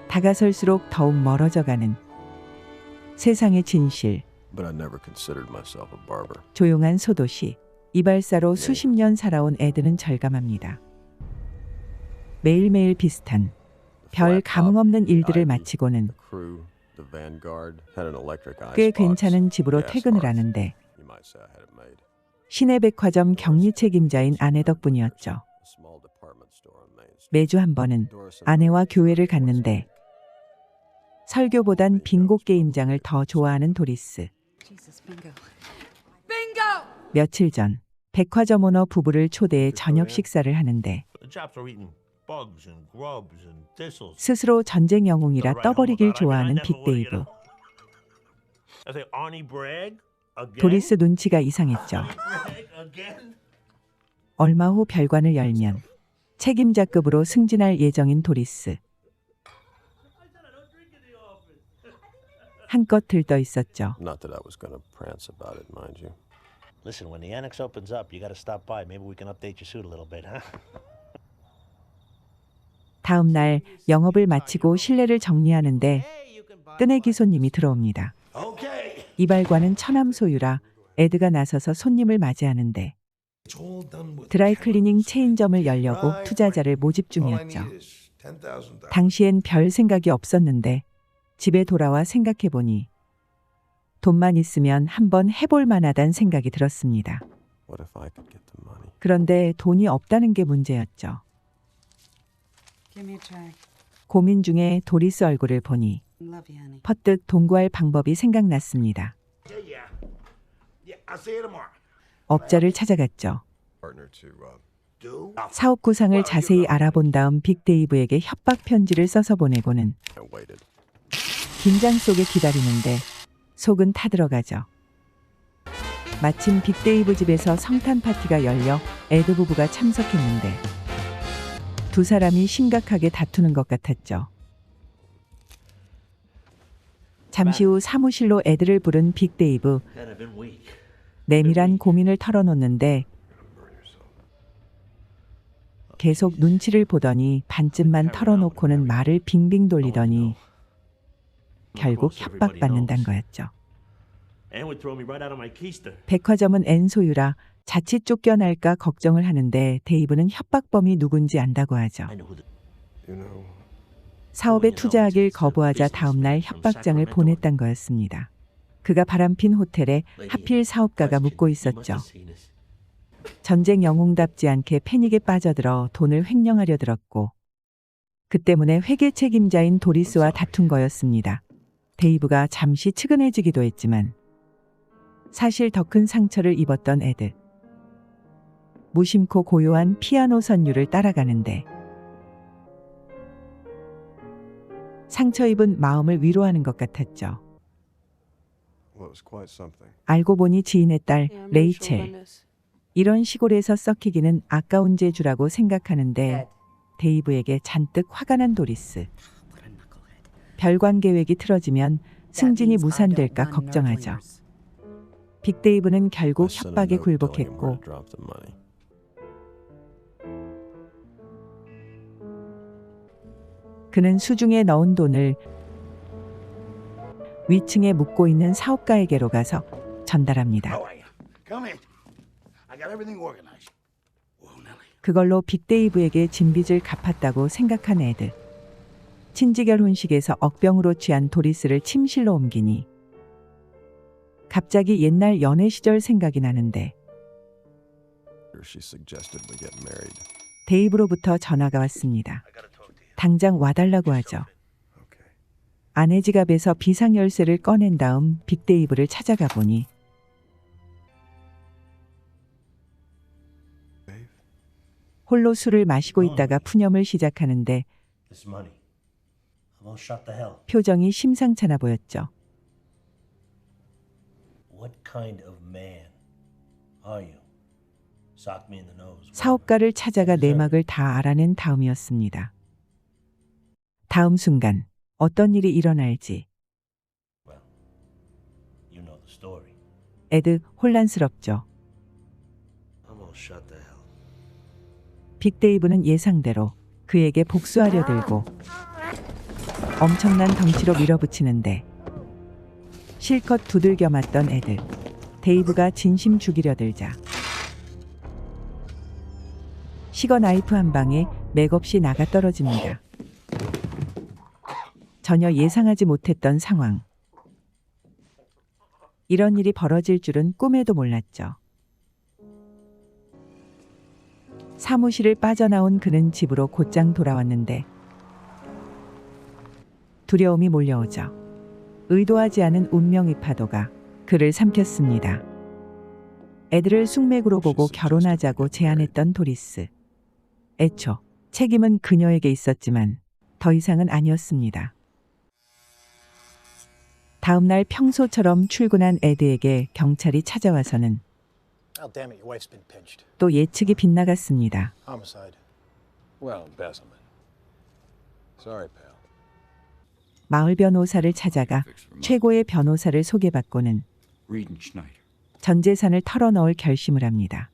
다가설수록 더욱 멀어져가는 세상의 진실. But I never considered myself a barber. 조용한 소도시. 이발사로 수십 년 살아온 에드는 절감합니다. 매일매일 비슷한 별 감흥 없는 일들을 마치고는 The crew, the vanguard, had an electric eye 꽤 spots, 괜찮은 집으로 gas 퇴근을 marks. 하는데 You might say I had it made. 시내백화점 격리 책임자인 아내 덕분이었죠. A small department store on Main Street. 매주 한 번은 Doris and 아내와 Maurice 교회를 were once a 갔는데 week. 설교보단 빙고 게임장을 더 좋아하는 도리스. Jesus, bingo. 며칠 전 백화점 오너 부부를 초대해 저녁 식사를 하는데 The chaps are eating bugs and grubs and thistles. 스스로 전쟁 영웅이라 떠버리길 좋아하는 빅데이브. I say, Arnie Bragg again? 도리스 눈치가 이상했죠. Bragg again? 얼마 후 별관을 열면 책임자급으로 승진할 예정인 도리스. 한껏 들떠 있었죠. Not that I was going to prance about it, mind you. Listen, when the annex opens up, you got to stop by. Maybe we can update your suit a little bit, huh? 다음 날 영업을 마치고 실내를 정리하는데 뜨내기 손님이 들어옵니다. 이발관은 처남 소유라 에드가 나서서 손님을 맞이하는데 드라이클리닝 체인점을 열려고 투자자를 모집 중이었죠. 당시엔 별 생각이 없었는데 집에 돌아와 생각해보니 돈만 있으면 한번 해볼 만하단 생각이 들었습니다. What if I could get the money? 그런데 돈이 없다는 게 문제였죠. Give me a try. 고민 중에 도리스 얼굴을 보니 Love you, honey. 퍼뜩 동거할 방법이 생각났습니다. Yeah. I'll see you tomorrow. 업자를 찾아갔죠. Partner to Do? 사업 구상을 자세히 알아본 다음 빅데이브에게 협박 편지를 써서 보내고는 I waited. 긴장 속에 기다리는데 속은 타들어가죠. 마침 빅데이브 집에서 성탄 파티가 열려 에드 부부가 참석했는데 두 사람이 심각하게 다투는 것 같았죠. 잠시 후 사무실로 에드를 부른 빅데이브. Kind of been weak. 내밀한 고민을 털어놓는데 계속 눈치를 보더니 반쯤만 털어놓고는 말을 빙빙 돌리더니 결국 협박받는단 거였죠. And would throw me right out of my keister. 백화점은 앤 소유라 자칫 쫓겨날까 걱정을 하는데 데이브는 협박범이 누군지 안다고 하죠. I know who the You know, 사업에 투자하길 거부하자 다음날 협박장을 보냈단 거였습니다. 그가 바람핀 호텔에 하필 사업가가 묵고 있었죠. 전쟁 영웅답지 않게 패닉에 빠져들어 돈을 횡령하려 들었고 그 때문에 회계 책임자인 도리스와 다툰 거였습니다. 데이브가 잠시 측은해지기도 했지만 사실 더 큰 상처를 입었던 에드. 무심코 고요한 피아노 선율을 따라가는데 상처 입은 마음을 위로하는 것 같았죠. well, it was quite something. 알고 보니 지인의 딸 Yeah, I'm not sure 레이첼. about this. 이런 시골에서 썩히기는 아까운 재주라고 생각하는데 데이브에게 잔뜩 화가 난 도리스. 별관 계획이 틀어지면 승진이 무산될까 걱정하죠. 빅데이브는 결국 I sent a 협박에 note telling him where 굴복했고 to drop the money. 그는 수중에 넣은 돈을 위층에 묵고 있는 사업가에게로 가서 전달합니다. How are you? Come in. I got everything organized. Whoa, Nelly. 그걸로 빅데이브에게 진 빚을 갚았다고 생각한 에드. 친지결혼식에서 억병으로 취한 도리스를 침실로 옮기니 갑자기 옛날 연애 시절 생각이 나는데 She suggested we get married. 데이브로부터 전화가 왔습니다. 당장 와달라고 하죠. Okay. 아내 지갑에서 비상 열쇠를 꺼낸 다음 빅데이브를 찾아가 보니 Dave? 홀로 술을 마시고 있다가 푸념을 시작하는데 This money. Almost shot the hell. 표정이 심상찮아 보였죠. What kind of man are you? Sock me in the nose. 사업가를 찾아가 내막을 다 알아낸 다음이었습니다. 다음 순간 어떤 일이 일어날지 Well, you know the story. 에드 혼란스럽죠. Almost shot the hell. 빅데이브는 예상대로 그에게 복수하려 들고 엄청난 덩치로 밀어붙이는데 실컷 두들겨 맞던 애들. 데이브가 진심 죽이려 들자 시거 나이프 한 방에 맥없이 나가 떨어집니다. 전혀 예상하지 못했던 상황. 이런 일이 벌어질 줄은 꿈에도 몰랐죠. 사무실을 빠져나온 그는 집으로 곧장 돌아왔는데 두려움이 몰려오죠. 의도하지 않은 운명의 파도가 그를 삼켰습니다. 애들을 숙맥으로 보고 결혼하자고 제안했던 도리스. 애초 책임은 그녀에게 있었지만 더 이상은 아니었습니다. 다음 날 평소처럼 출근한 에드에게 경찰이 찾아와서는 Oh, damn it, your wife's been pinched. 또 예측이 빗나갔습니다. Homicide. Well, embezzlement. Sorry, pal. 마을 변호사를 찾아가 최고의 변호사를 소개받고는 전 재산을 털어넣을 결심을 합니다.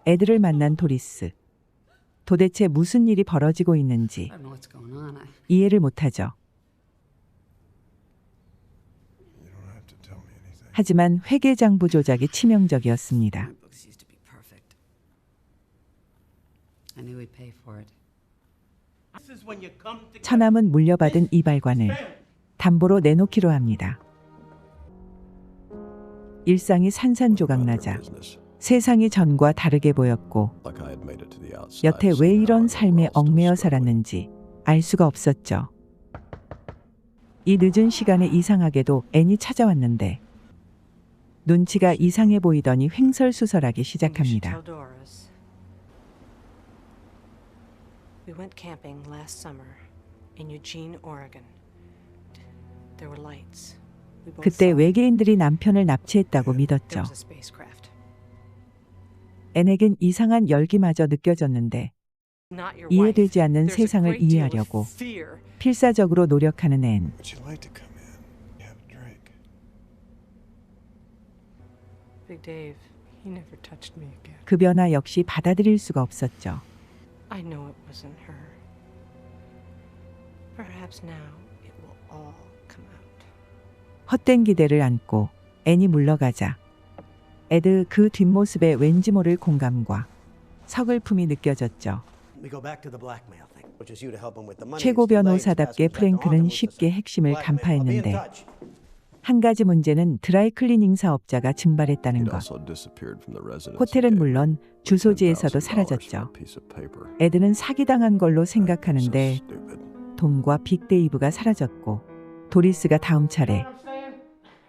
애들을 만난 도리스. 도대체 무슨 일이 벌어지고 있는지 I don't know what's going on. 이해를 못하죠. You don't have to tell me anything. 하지만 회계장부 조작이 치명적이었습니다. My books used to be perfect. I knew we'd pay for it. 처남은 물려받은 이발관을 담보로 내놓기로 합니다. 일상이 산산조각나자 Business. 세상이 전과 다르게 보였고 Like I had made it to the outside. 여태 왜 이런 삶에 얽매여 살았는지 알 수가 없었죠. 이 늦은 시간에 이상하게도 앤이 찾아왔는데 눈치가 이상해 보이더니 횡설수설하기 시작합니다. Tell Doris. We went camping last summer in Eugene, Oregon. There were lights. We both 그때 saw 외계인들이 남편을 납치했다고 there 믿었죠. was a spacecraft. 앤에겐 이상한 열기마저 느껴졌는데 Not your 이해되지 wife. 않는 There's a 세상을 great deal of 이해하려고 fear. 필사적으로 노력하는 앤. Would you like to come in? Have a drink. Big Dave, he never touched me again. 그 변화 역시 받아들일 수가 없었죠. I know it wasn't her. Perhaps now it will all come out. 헛된 기대를 안고 앤이 물러가자 에드 그 뒷모습에 왠지 모를 공감과 서글픔이 느껴졌죠. We go back to the blackmail thing, which is you to help him with the money. 최고 It's too late. 변호사답게 It's time to haunt him 프랭크는 with 쉽게 this 핵심을 blackmail. I'll be in 간파했는데 touch. 한 가지 문제는 드라이클리닝 사업자가 증발했다는 He'd 것. also disappeared from the residence. 호텔은 물론 주소지에서도 $10,000 사라졌죠. for a piece of paper. 에드는 사기당한 걸로 생각하는데 So stupid. 돈과 빅데이브가 사라졌고 도리스가 다음 차례.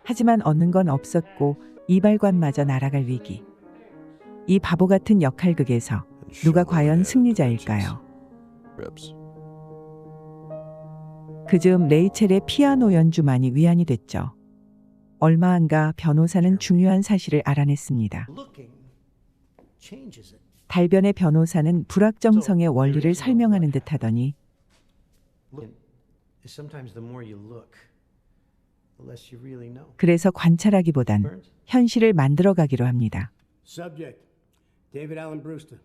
하지만 얻는 건 없었고 이발관마저 날아갈 위기. 이 바보 같은 역할극에서 And 누가 show 과연 her 승리자일까요? ribs. 그즈음 레이첼의 피아노 연주만이 위안이 됐죠. 얼마 안가 변호사는 중요한 사실을 알아냈습니다. Looking changes it. 달변의 변호사는 불확정성의 원리를 설명하는 듯하더니 Look, sometimes the more you look, the less you really know. 그래서 관찰하기보단 Burns? 현실을 만들어가기로 합니다. Subject, David Allen Brewster,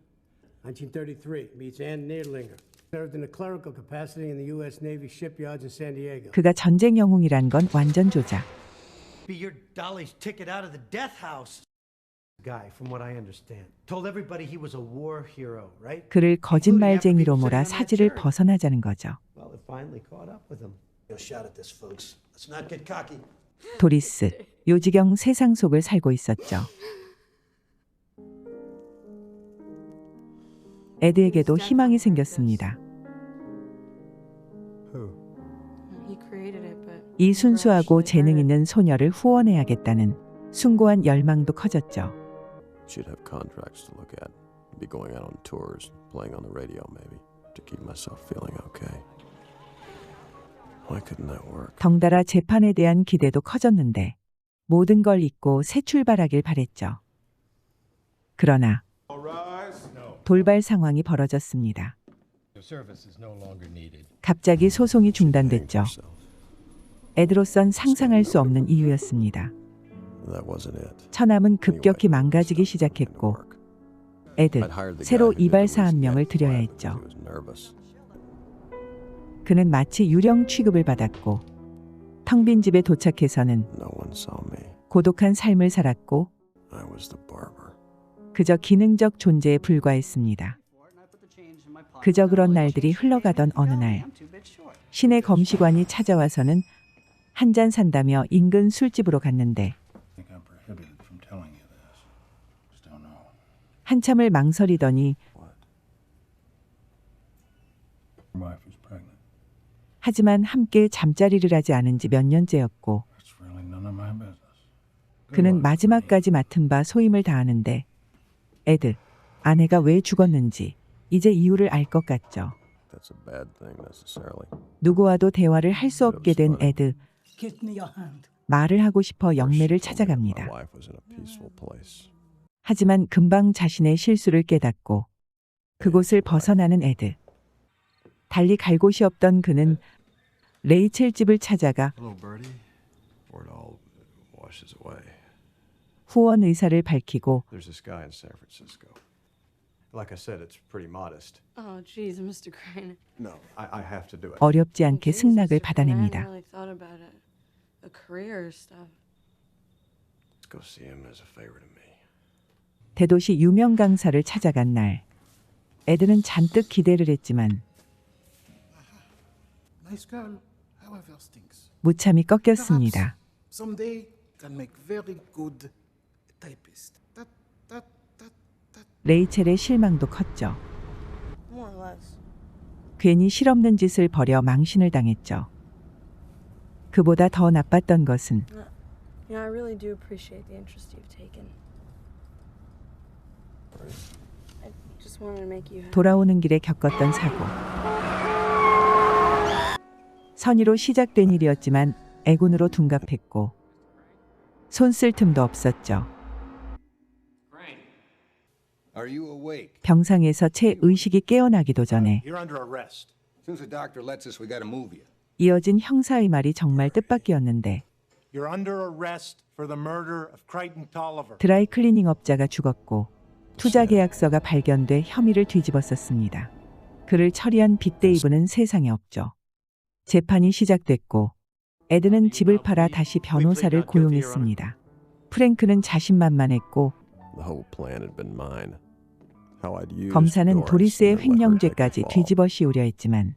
1933, meets Ann Niederlinger. Served in a clerical capacity in the U.S. Navy shipyards in San Diego. 그가 전쟁 영웅이란 건 완전 조작. Be your Dolly's ticket out of the death house. Guy, from what I understand, told everybody he was a war hero, right? 그를 거짓말쟁이로 몰아 사지를 벗어나자는 거죠. Well, it finally caught up with him. You'll shout at this, folks. Let's not get cocky. 도리스, 요지경 세상 속을 살고 있었죠. 에드에게도 희망이 생겼습니다. Who? He created it, but 이 순수하고 재능 있는 소녀를 후원해야겠다는 숭고한 열망도 커졌죠. Should have contracts to look at. Be going out on tours, playing on the radio maybe, to keep myself feeling okay. Why couldn't that work? 덩달아 재판에 대한 기대도 커졌는데 모든 걸 잊고 새 출발하길 바랬죠. 그러나 돌발 상황이 벌어졌습니다. 갑자기 소송이 중단됐죠. 에드로선 상상할 수 없는 이유였습니다. That wasn't it. 처남은 급격히 망가지기 시작했고 에드, 새로 이발사 한 명을 들여야 했죠. 그는 마치 유령 취급을 받았고 텅 빈 집에 도착해서는 No one saw me. 고독한 삶을 살았고 I was the barber. 그저 기능적 존재에 불과했습니다. 그저 그런 날들이 흘러가던 어느 날 시내 검시관이 찾아와서는 한 잔 산다며 인근 술집으로 갔는데 I think I'm prohibited from telling you this. Just don't know. 한참을 망설이더니 Your wife is pregnant. 하지만 함께 잠자리를 하지 않은 지 몇 년째였고 It's really none of my business. 그는 마지막까지 맡은 바 소임을 다하는데 에드, 아내가 왜 죽었는지 이제 이유를 알 것 같죠. That's a bad thing necessarily. 누구와도 대화를 할 수 없게 된 에드. 말을 하고 싶어 영매를 My 찾아갑니다. wife was in a peaceful place. 하지만 금방 자신의 실수를 깨닫고 그곳을 벗어나는 에드. 달리 갈 곳이 없던 그는 레이첼 집을 찾아가 Hello, Bertie. Before it all washes away. 후원 의사를 밝히고 There's this guy in San Francisco. Like I said, it's pretty modest. Oh, geez, Mr. Crane. No, I have to do it. 어렵지 않게 Geez, 승낙을 Mr. Crane, I hadn't 받아냅니다. really thought about a career or stuff. Let's go see him as a favor to me. 대도시 유명 강사를 찾아간 날 에드는 잔뜩 기대를 했지만 Nice girl, however stinks. 무참히 꺾였습니다. Someday can make very good typist. That. 레이첼의 실망도 컸죠. More or less. 괜히 실없는 짓을 벌여 망신을 당했죠. 그보다 더 나빴던 것은 You know, I really do appreciate the interest you've taken. I just wanted to make you happy. 돌아오는 길에 겪었던 사고. 선의로 시작된 일이었지만 애군으로 둔갑했고 손 쓸 틈도 없었죠. Are you awake? 병상에서 채 의식이 깨어나기도 전에 You're under arrest. As soon as the doctor lets us, we gotta move you. 이어진 형사의 말이 정말 뜻밖이었는데 You're under arrest for the murder of Crichton Tolliver. 드라이 클리닝 업자가 죽었고 투자 계약서가 발견돼 혐의를 뒤집었었습니다. 그를 처리한 빅데이브는 세상에 없죠. 재판이 시작됐고 에드는 집을 팔아 다시 변호사를 고용했습니다. 프랭크는 자신만만했고 The whole plan had been mine. How I'd use 검사는 Doris 도리스의 and then let her take 횡령죄까지 the fall. 뒤집어 씌우려 했지만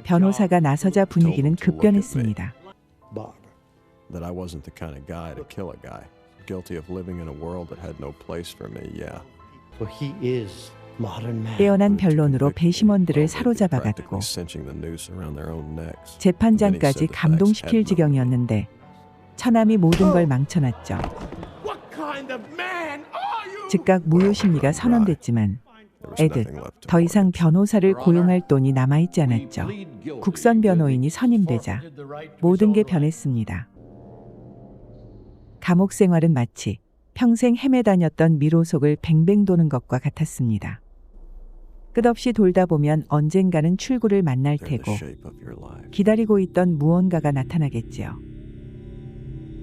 변호사가 나서자 분위기는 급변했습니다. Bob. That I wasn't the kind of guy to kill a guy. Guilty of living in a world that had no place for me, yeah. So he is modern man. 빼어난 변론으로 배심원들을 Well, they'd be 사로잡아갔고 practically cinching the noose around their own necks. 재판장까지 감동시킬 지경이었는데 처남이 모든 걸 망쳐놨죠. 즉각 무효 심리가 선언됐지만 There was 에드, nothing left to 더 이상 mortgage. 변호사를 고용할 돈이 남아있지 않았죠. 국선 변호인이 선임되자 모든 게 변했습니다. 감옥 생활은 마치 평생 헤매다녔던 미로 속을 뱅뱅 도는 것과 같았습니다. 끝없이 돌다 보면 언젠가는 출구를 만날 They're the 테고 shape of your life. 기다리고 있던 무언가가 나타나겠지요.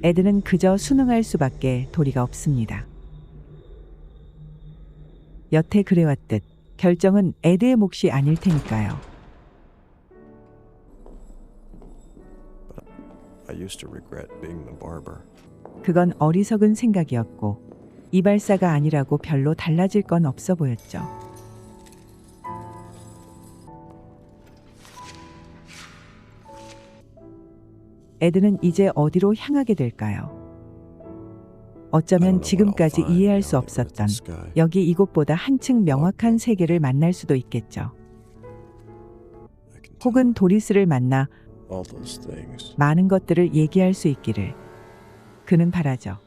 에드는 그저 순응할 수밖에 도리가 없습니다. 여태 그래왔듯 결정은 에드의 몫이 아닐 테니까요. I used to regret being the barber. 그건 어리석은 생각이었고 이발사가 아니라고 별로 달라질 건 없어 보였죠. 에드는 이제 어디로 향하게 될까요? 어쩌면 지금까지 이해할 수 없었던 여기 이곳보다 한층 명확한 세계를 만날 수도 있겠죠. 혹은 도리스를 만나 All those things. 많은 것들을 얘기할 수 있기를 그는 바라죠.